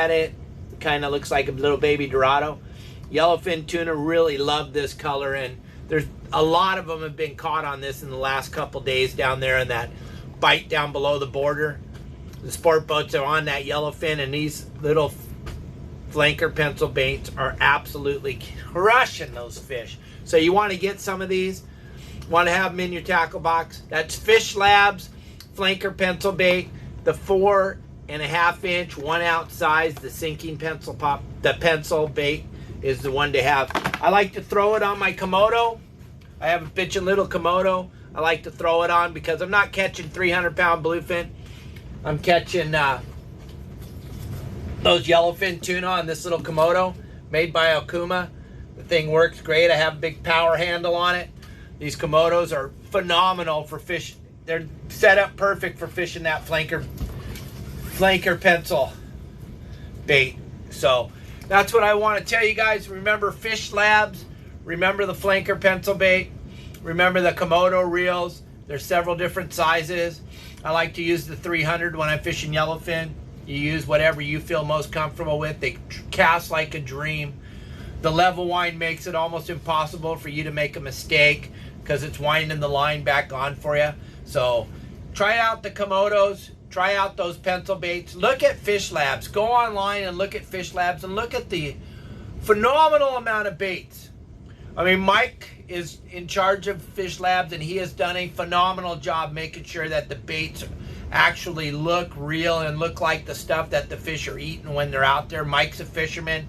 at it. Kind of looks like a little baby Dorado. Yellowfin tuna really love this color, and there's a lot of them have been caught on this in the last couple days down there in that bight down below the border. The sport boats are on that yellowfin, and these little flanker pencil baits are absolutely crushing those fish. So you want to get some of these, want to have them in your tackle box. That's Fish Labs flanker pencil bait, the 4.5 inch, 1 ounce size, the sinking pencil pop. The pencil bait is the one to have. I like to throw it on my Komodo. I have a bitchin' little Komodo. I like to throw it on because I'm not catching 300-pound bluefin. I'm catching those yellowfin tuna on this little Komodo made by Okuma. The thing works great. I have a big power handle on it. These Komodos are phenomenal for fish. They're set up perfect for fishing that flanker pencil bait. So that's what I want to tell you guys. Remember Fish Labs. Remember the flanker pencil bait. Remember the Komodo reels. There's several different sizes. I like to use the 300 when I'm fishing yellowfin. You use whatever you feel most comfortable with. They cast like a dream. The level wind makes it almost impossible for you to make a mistake because it's winding the line back on for you. So try out the Komodos. Try out those pencil baits. Look at Fish Labs. Go online and look at Fish Labs and look at the phenomenal amount of baits. I mean, Mike is in charge of Fish Labs, and he has done a phenomenal job making sure that the baits actually look real and look like the stuff that the fish are eating when they're out there. Mike's a fisherman.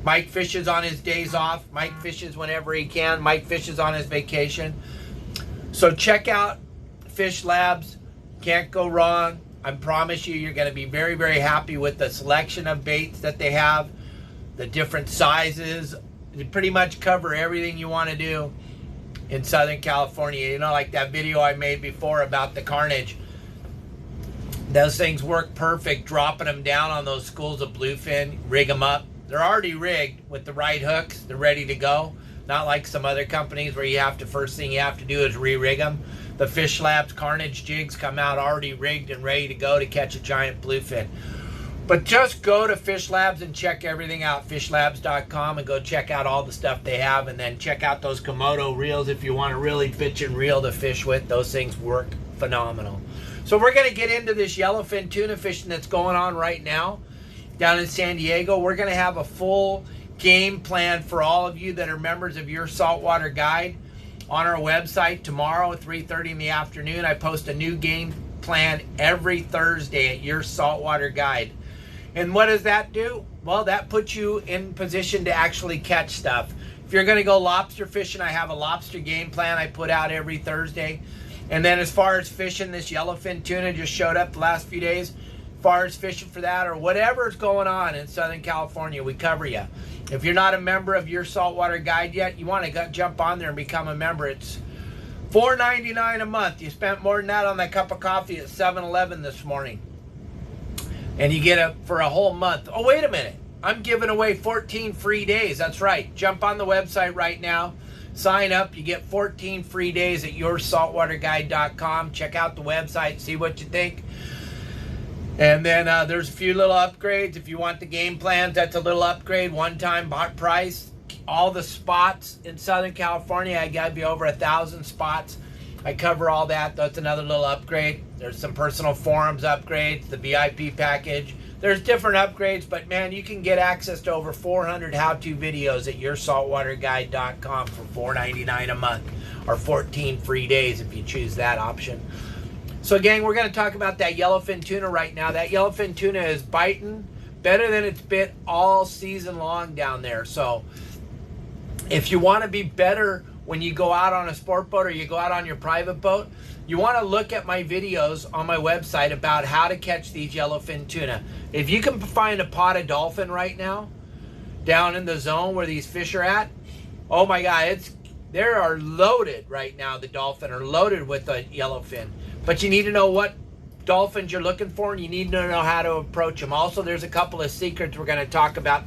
Mike fishes on his days off. Mike fishes whenever he can. Mike fishes on his vacation. So check out Fish Labs. Can't go wrong. I promise you, you're going to be very, very happy with the selection of baits that they have, the different sizes. They pretty much cover everything you want to do in Southern California. You know, like that video I made before about the carnage. Those things work perfect, dropping them down on those schools of bluefin, rig them up. They're already rigged with the right hooks. They're ready to go. Not like some other companies where you have to, first thing you have to do is re-rig them. The Fish Labs Carnage jigs come out already rigged and ready to go to catch a giant bluefin. But just go to Fish Labs and check everything out, fishlabs.com, and go check out all the stuff they have, and then check out those Komodo reels if you want to really pitch and reel to fish with. Those things work phenomenal. So we're going to get into this yellowfin tuna fishing that's going on right now down in San Diego. We're going to have a full game plan for all of you that are members of Your Saltwater Guide on our website tomorrow at 3:30 in the afternoon. I post a new game plan every Thursday at Your Saltwater Guide. And what does that do? Well, that puts you in position to actually catch stuff. If you're going to go lobster fishing, I have a lobster game plan I put out every Thursday. And then as far as fishing, this yellowfin tuna just showed up the last few days. As far as fishing for that or whatever's going on in Southern California, we cover you. If you're not a member of Your Saltwater Guide yet, you want to jump on there and become a member. It's $4.99 a month. You spent more than that on that cup of coffee at 7-Eleven this morning. And you get it for a whole month. Oh, wait a minute. I'm giving away 14 free days. That's right. Jump on the website right now. Sign up. You get 14 free days at yoursaltwaterguide.com. Check out the website. See what you think. And then there's a few little upgrades. If you want the game plans, that's a little upgrade. One-time price. All the spots in Southern California, I got you over 1,000 spots. I cover all that. That's another little upgrade. There's some personal forums upgrades, the VIP package. There's different upgrades, but man, you can get access to over 400 how-to videos at yoursaltwaterguide.com for $4.99 a month, or 14 free days if you choose that option. So gang, we're going to talk about that yellowfin tuna right now. That yellowfin tuna is biting better than it's bit all season long down there. So if you want to be better when you go out on a sport boat or you go out on your private boat, you want to look at my videos on my website about how to catch these yellowfin tuna. If you can find a pot of dolphin right now down in the zone where these fish are at, oh my God, they are loaded right now. The dolphin are loaded with a yellowfin. But you need to know what dolphins you're looking for, and you need to know how to approach them. Also, there's a couple of secrets we're going to talk about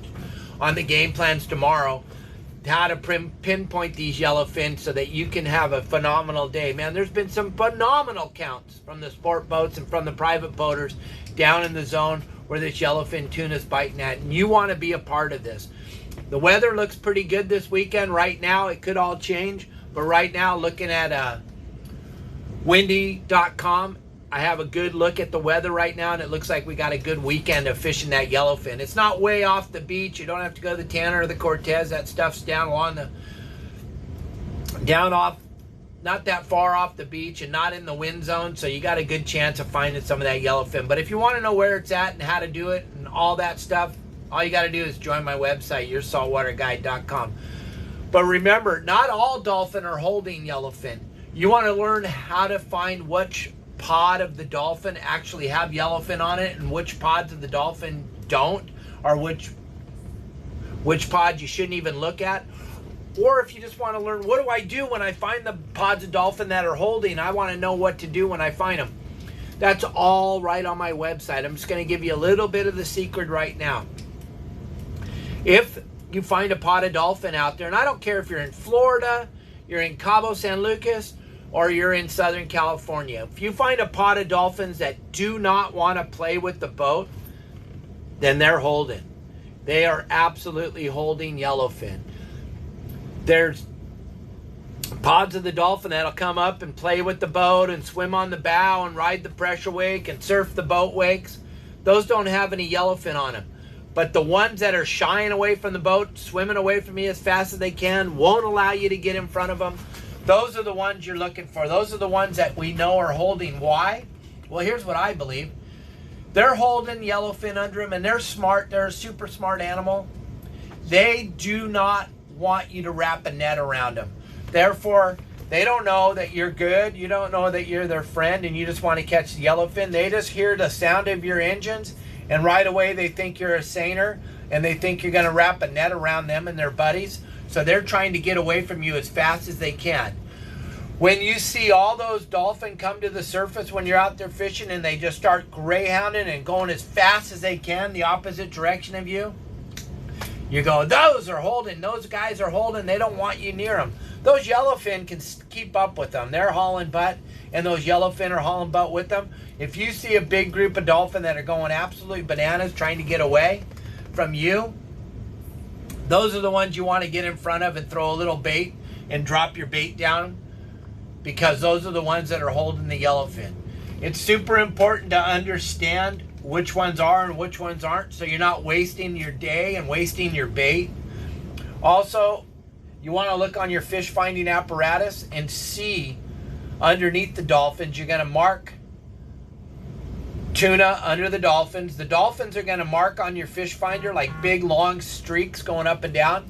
on the game plans tomorrow. How to pinpoint these yellowfin so that you can have a phenomenal day. Man, there's been some phenomenal counts from the sport boats and from the private boaters down in the zone where this yellowfin tuna's biting at, and you want to be a part of this. The weather looks pretty good this weekend. Right now, it could all change, but right now, looking at windy.com, I have a good look at the weather right now, and it looks like we got a good weekend of fishing that yellowfin. It's not way off the beach. You don't have to go to the Tanner or the Cortez. That stuff's down along the, not that far off the beach and not in the wind zone, so you got a good chance of finding some of that yellowfin. But if you want to know where it's at and how to do it and all that stuff, all you got to do is join my website, yoursaltwaterguide.com. But remember, not all dolphin are holding yellowfin. You want to learn how to find which pod of the dolphin actually have yellowfin on it and which pods of the dolphin don't, or which pod you shouldn't even look at. Or if you just want to learn, what do I do when I find the pods of dolphin that are holding? I want to know what to do when I find them. That's all right on my website. I'm just going to give you a little bit of the secret right now. If you find a pod of dolphin out there, and I don't care if you're in Florida, you're in Cabo San Lucas, or you're in Southern California. If you find a pod of dolphins that do not want to play with the boat, then they're holding. They are absolutely holding yellowfin. There's pods of the dolphin that'll come up and play with the boat and swim on the bow and ride the pressure wake and surf the boat wakes. Those don't have any yellowfin on them. But the ones that are shying away from the boat, swimming away from me as fast as they can, won't allow you to get in front of them. Those are the ones you're looking for. Those are the ones that we know are holding. Why? Well, here's what I believe. They're holding yellowfin under them, and they're smart. They're a super smart animal. They do not want you to wrap a net around them. Therefore, they don't know that you're good. You don't know that you're their friend, and you just want to catch the yellowfin. They just hear the sound of your engines, and right away they think you're a saner, and they think you're going to wrap a net around them and their buddies. So they're trying to get away from you as fast as they can. When you see all those dolphin come to the surface when you're out there fishing and they just start greyhounding and going as fast as they can the opposite direction of you, you go, those are holding, those guys are holding, they don't want you near them. Those yellowfin can keep up with them. They're hauling butt, and those yellowfin are hauling butt with them. If you see a big group of dolphin that are going absolutely bananas trying to get away from you, those are the ones you want to get in front of and throw a little bait and drop your bait down, because those are the ones that are holding the yellowfin. It's super important to understand which ones are and which ones aren't, so you're not wasting your day and wasting your bait. Also, you want to look on your fish finding apparatus and see underneath the dolphins. You're going to mark tuna under the dolphins. The dolphins are going to mark on your fish finder like big long streaks going up and down,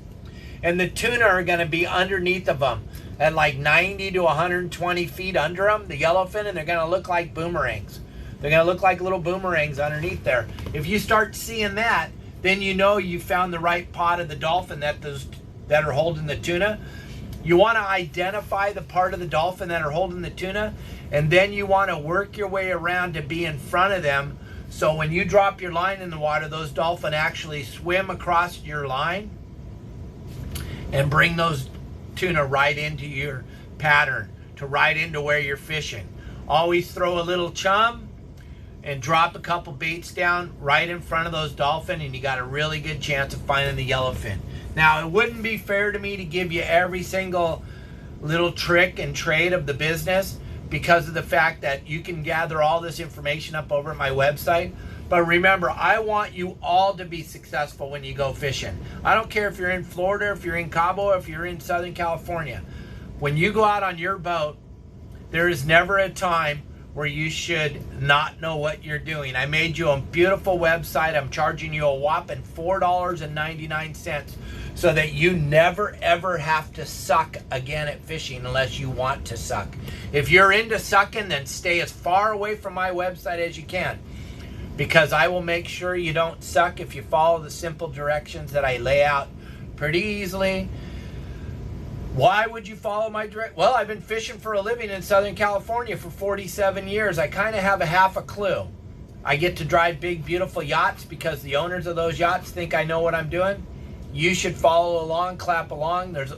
and the tuna are going to be underneath of them at like 90 to 120 feet under them, the yellowfin, and they're going to look like boomerangs. They're going to look like little boomerangs underneath there. If you start seeing that, then you know you found the right pod of the dolphin that are holding the tuna. You want to identify the part of the dolphin that are holding the tuna, and then you want to work your way around to be in front of them. So when you drop your line in the water, those dolphin actually swim across your line and bring those tuna right into your pattern, to right into where you're fishing. Always throw a little chum and drop a couple baits down right in front of those dolphin, and you got a really good chance of finding the yellowfin. Now, it wouldn't be fair to me to give you every single little trick and trade of the business, because of the fact that you can gather all this information up over at my website. But remember, I want you all to be successful when you go fishing. I don't care if you're in Florida, if you're in Cabo, or if you're in Southern California. When you go out on your boat, there is never a time where you should not know what you're doing. I made you a beautiful website. I'm charging you a whopping $4.99 so that you never ever have to suck again at fishing unless you want to suck. If you're into sucking, then stay as far away from my website as you can, because I will make sure you don't suck if you follow the simple directions that I lay out pretty easily. Why would you follow my direct? Well, I've been fishing for a living in Southern California for 47 years. I kind of have a half a clue. I get to drive big, beautiful yachts because the owners of those yachts think I know what I'm doing. You should follow along, clap along. There's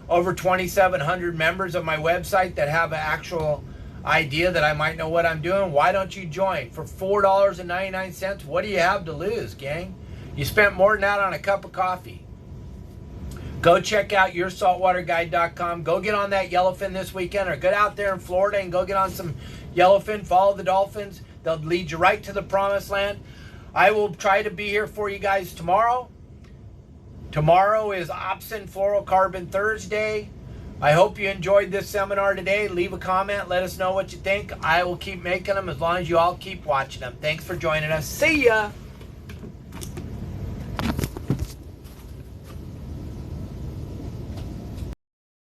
over 2,700 members of my website that have an actual idea that I might know what I'm doing, why don't you join? For $4.99, what do you have to lose, gang? You spent more than that on a cup of coffee. Go check out yoursaltwaterguide.com. Go get on that yellowfin this weekend, or get out there in Florida and go get on some yellowfin. Follow the dolphins. They'll lead you right to the promised land. I will try to be here for you guys tomorrow. Tomorrow is Opsin Fluorocarbon Thursday. I hope you enjoyed this seminar today. Leave a comment. Let us know what you think. I will keep making them as long as you all keep watching them. Thanks for joining us. See ya.